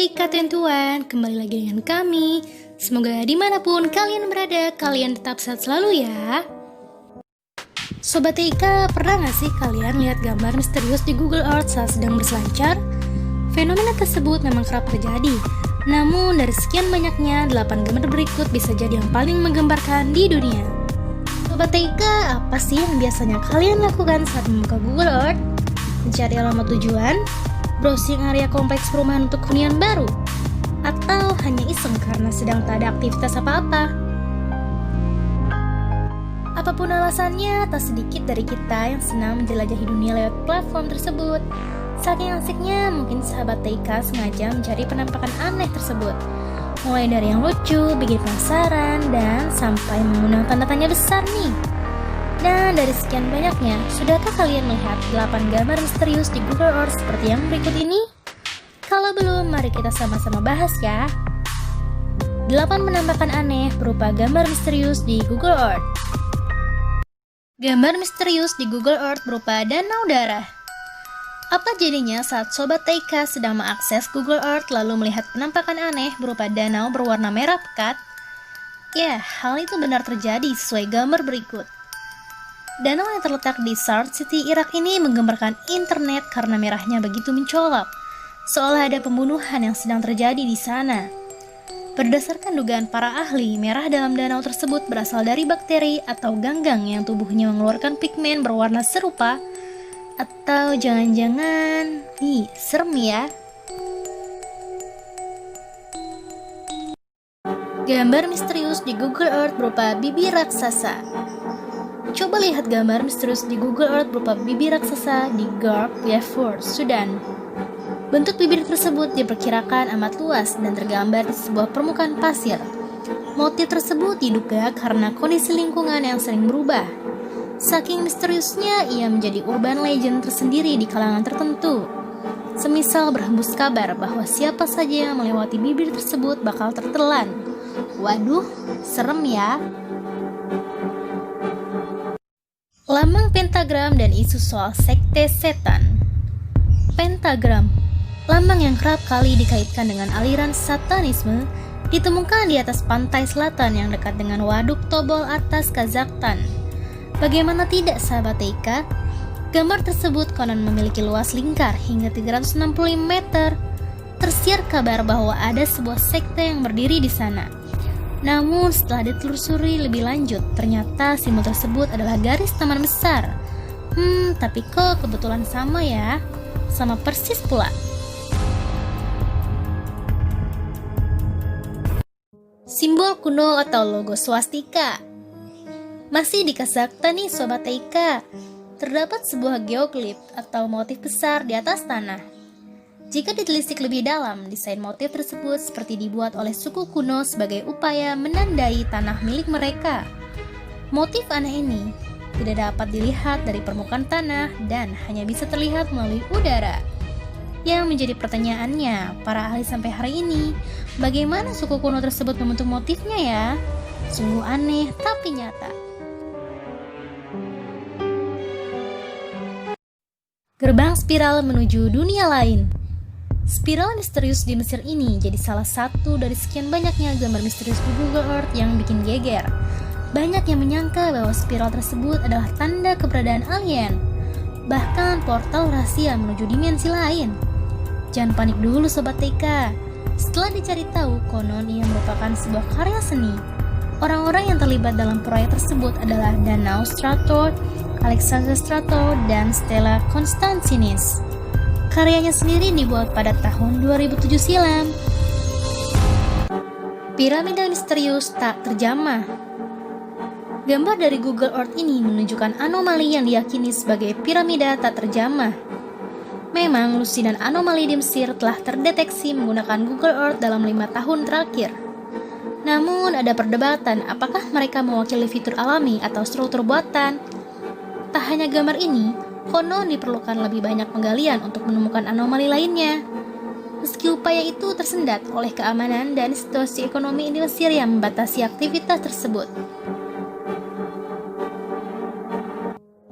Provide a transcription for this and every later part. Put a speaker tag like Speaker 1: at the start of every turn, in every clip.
Speaker 1: Hai Katentuan, kembali lagi dengan kami. Semoga dimanapun kalian berada, kalian tetap sehat selalu ya. Sobat Ika, pernah gak sih kalian lihat gambar misterius di Google Earth saat sedang berselancar? Fenomena tersebut memang kerap terjadi. Namun dari sekian banyaknya, 8 gambar berikut bisa jadi yang paling menggembarkan di dunia. Sobat Ika, apa sih yang biasanya kalian lakukan saat membuka Google Earth? Mencari alamat tujuan? Browsing area kompleks perumahan untuk hunian baru? Atau hanya iseng karena sedang tak ada aktivitas apa-apa? Apapun alasannya, tak sedikit dari kita yang senang menjelajahi dunia lewat platform tersebut. Saking asiknya, mungkin sahabat TK sengaja mencari penampakan aneh tersebut. Mulai dari yang lucu, bikin penasaran, dan sampai mengundang tanda tanya besar nih. Dan dari sekian banyaknya, sudahkah kalian melihat 8 gambar misterius di Google Earth seperti yang berikut ini? Kalau belum, mari kita sama-sama bahas ya. 8 penampakan aneh berupa gambar misterius di Google Earth. Gambar misterius di Google Earth berupa danau darah. Apa jadinya saat Sobat TK sedang mengakses Google Earth lalu melihat penampakan aneh berupa danau berwarna merah pekat? Ya, hal itu benar terjadi sesuai gambar berikut. Danau yang terletak di Sard City, Irak ini menggemparkan internet karena merahnya begitu mencolok, seolah ada pembunuhan yang sedang terjadi di sana. Berdasarkan dugaan para ahli, merah dalam danau tersebut berasal dari bakteri atau ganggang yang tubuhnya mengeluarkan pigmen berwarna serupa. Atau jangan-jangan, serem ya. Gambar misterius di Google Earth berupa bibir raksasa. Coba lihat gambar misterius di Google Earth berupa bibir raksasa di Garb, Darfur, Sudan. Bentuk bibir tersebut diperkirakan amat luas dan tergambar di sebuah permukaan pasir. Motif tersebut diduga karena kondisi lingkungan yang sering berubah. Saking misteriusnya, ia menjadi urban legend tersendiri di kalangan tertentu. Semisal berhembus kabar bahwa siapa saja yang melewati bibir tersebut bakal tertelan. Waduh, serem ya. Lambang pentagram dan isu soal sekte setan. Pentagram, lambang yang kerap kali dikaitkan dengan aliran satanisme, ditemukan di atas pantai selatan yang dekat dengan Waduk Tobol atas Kazakhstan. Bagaimana tidak sahabat TK? Gambar tersebut konon memiliki luas lingkar hingga 365 meter. Tersiar kabar bahwa ada sebuah sekte yang berdiri di sana. Namun setelah ditelusuri lebih lanjut, ternyata simbol tersebut adalah garis taman besar. Tapi kok kebetulan sama ya? Sama persis pula. Simbol kuno atau logo swastika. Masih di Kazakhstan nih Sobat TK, terdapat sebuah geoglif atau motif besar di atas tanah. Jika ditelisik lebih dalam, desain motif tersebut seperti dibuat oleh suku kuno sebagai upaya menandai tanah milik mereka. Motif aneh ini tidak dapat dilihat dari permukaan tanah dan hanya bisa terlihat melalui udara. Yang menjadi pertanyaannya, para ahli sampai hari ini, bagaimana suku kuno tersebut membentuk motifnya ya? Sungguh aneh tapi nyata. Gerbang spiral menuju dunia lain. Spiral misterius di Mesir ini jadi salah satu dari sekian banyaknya gambar misterius di Google Earth yang bikin geger. Banyak yang menyangka bahwa spiral tersebut adalah tanda keberadaan alien, bahkan portal rahasia menuju dimensi lain. Jangan panik dulu Sobat TK. Setelah dicari tahu, konon ia merupakan sebuah karya seni. Orang-orang yang terlibat dalam proyek tersebut adalah Danaus Strator, Alexander Strator, dan Stella Constantinis. Karyanya sendiri dibuat pada tahun 2007 silam. Piramida misterius tak terjamah. Gambar dari Google Earth ini menunjukkan anomali yang diyakini sebagai piramida tak terjamah. Memang lusi dan anomali di Mesir telah terdeteksi menggunakan Google Earth dalam 5 tahun terakhir. Namun ada perdebatan apakah mereka mewakili fitur alami atau struktur buatan. Tak hanya gambar ini, konon diperlukan lebih banyak penggalian untuk menemukan anomali lainnya. Meski upaya itu tersendat oleh keamanan dan situasi ekonomi di Mesir yang membatasi aktivitas tersebut.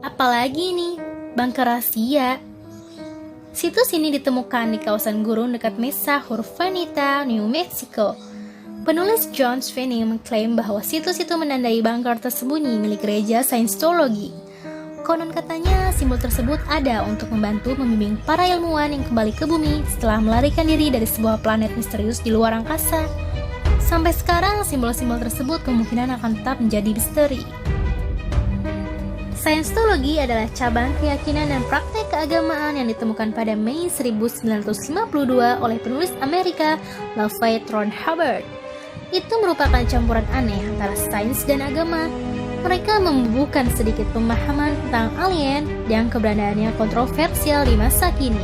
Speaker 1: Apalagi nih, bangker rahasia. Situs ini ditemukan di kawasan gurun dekat Mesa Urbanita, New Mexico. Penulis John Sweeney mengklaim bahwa situs itu menandai bunker tersembunyi milik gereja Scientology. Konon katanya simbol tersebut ada untuk membantu membimbing para ilmuwan yang kembali ke bumi setelah melarikan diri dari sebuah planet misterius di luar angkasa. Sampai sekarang simbol-simbol tersebut kemungkinan akan tetap menjadi misteri. Scientology adalah cabang keyakinan dan praktek keagamaan yang ditemukan pada Mei 1952 oleh penulis Amerika Lafayette Ron Hubbard. Itu merupakan campuran aneh antara sains dan agama. Mereka membubuhkan sedikit pemahaman tentang alien yang keberadaannya kontroversial di masa kini.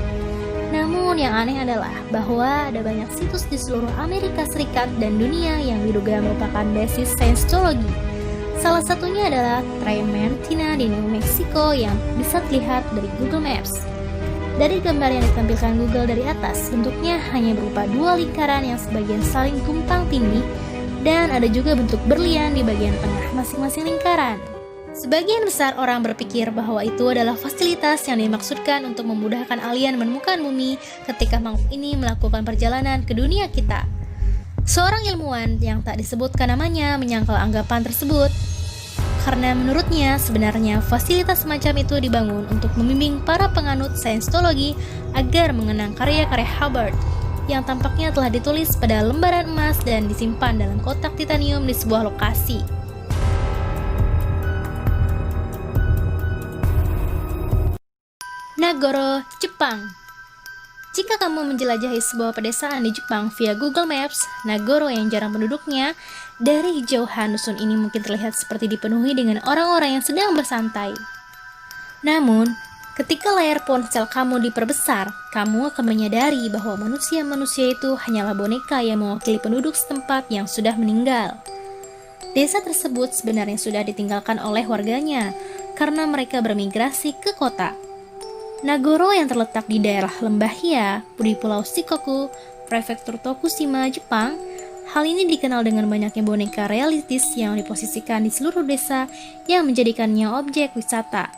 Speaker 1: Namun yang aneh adalah bahwa ada banyak situs di seluruh Amerika Serikat dan dunia yang diduga merupakan basis Scientology. Salah satunya adalah Trementina di New Mexico yang bisa dilihat dari Google Maps. Dari gambar yang ditampilkan Google dari atas, bentuknya hanya berupa dua lingkaran yang sebagian saling tumpang tindih, dan ada juga bentuk berlian di bagian tengah masing-masing lingkaran. Sebagian besar orang berpikir bahwa itu adalah fasilitas yang dimaksudkan untuk memudahkan alien menemukan bumi ketika makhluk ini melakukan perjalanan ke dunia kita. Seorang ilmuwan yang tak disebutkan namanya menyangkal anggapan tersebut, karena menurutnya sebenarnya fasilitas semacam itu dibangun untuk membimbing para penganut Scientology agar mengenang karya-karya Hubbard yang tampaknya telah ditulis pada lembaran emas dan disimpan dalam kotak titanium di sebuah lokasi. Nagoro, Jepang. Jika kamu menjelajahi sebuah pedesaan di Jepang via Google Maps, Nagoro yang jarang penduduknya, dari jauhan dusun ini mungkin terlihat seperti dipenuhi dengan orang-orang yang sedang bersantai. Namun, ketika layar ponsel kamu diperbesar, kamu akan menyadari bahwa manusia-manusia itu hanyalah boneka yang mewakili penduduk setempat yang sudah meninggal. Desa tersebut sebenarnya sudah ditinggalkan oleh warganya karena mereka bermigrasi ke kota. Nagoro yang terletak di daerah Lembah Hia, di Pulau Shikoku, Prefektur Tokushima, Jepang, hal ini dikenal dengan banyaknya boneka realistis yang diposisikan di seluruh desa yang menjadikannya objek wisata.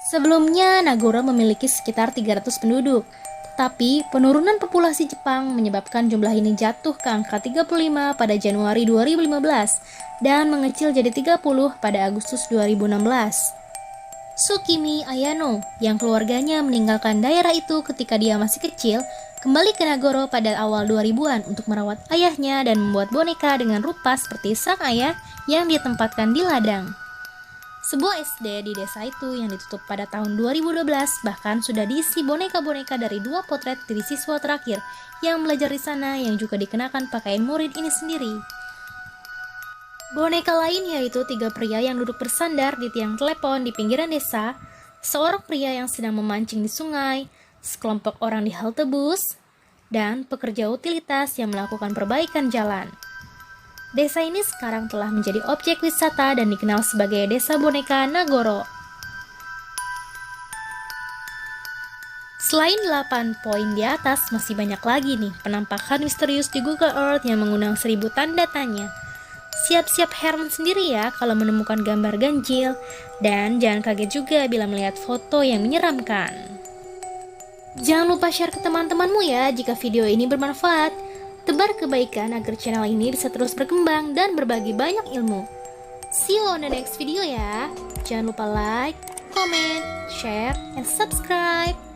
Speaker 1: Sebelumnya, Nagoro memiliki sekitar 300 penduduk, tetapi penurunan populasi Jepang menyebabkan jumlah ini jatuh ke angka 35 pada Januari 2015 dan mengecil jadi 30 pada Agustus 2016. Tsukimi Ayano, yang keluarganya meninggalkan daerah itu ketika dia masih kecil, kembali ke Nagoro pada awal 2000-an untuk merawat ayahnya dan membuat boneka dengan rupa seperti sang ayah yang ditempatkan di ladang. Sebuah SD di desa itu yang ditutup pada tahun 2012 bahkan sudah diisi boneka-boneka dari 2 potret dari siswa terakhir yang belajar di sana yang juga dikenakan pakaian murid ini sendiri. Boneka lain yaitu 3 pria yang duduk bersandar di tiang telepon di pinggiran desa, seorang pria yang sedang memancing di sungai, sekelompok orang di halte bus, dan pekerja utilitas yang melakukan perbaikan jalan. Desa ini sekarang telah menjadi objek wisata dan dikenal sebagai Desa Boneka Nagoro. Selain 8 poin di atas, masih banyak lagi nih penampakan misterius di Google Earth yang mengundang 1000 tanda tanya. Siap-siap heran sendiri ya kalau menemukan gambar ganjil, dan jangan kaget juga bila melihat foto yang menyeramkan. Jangan lupa share ke teman-temanmu ya jika video ini bermanfaat. Tebar kebaikan agar channel ini bisa terus berkembang dan berbagi banyak ilmu. See you on the next video ya. Jangan lupa like, comment, share, and subscribe.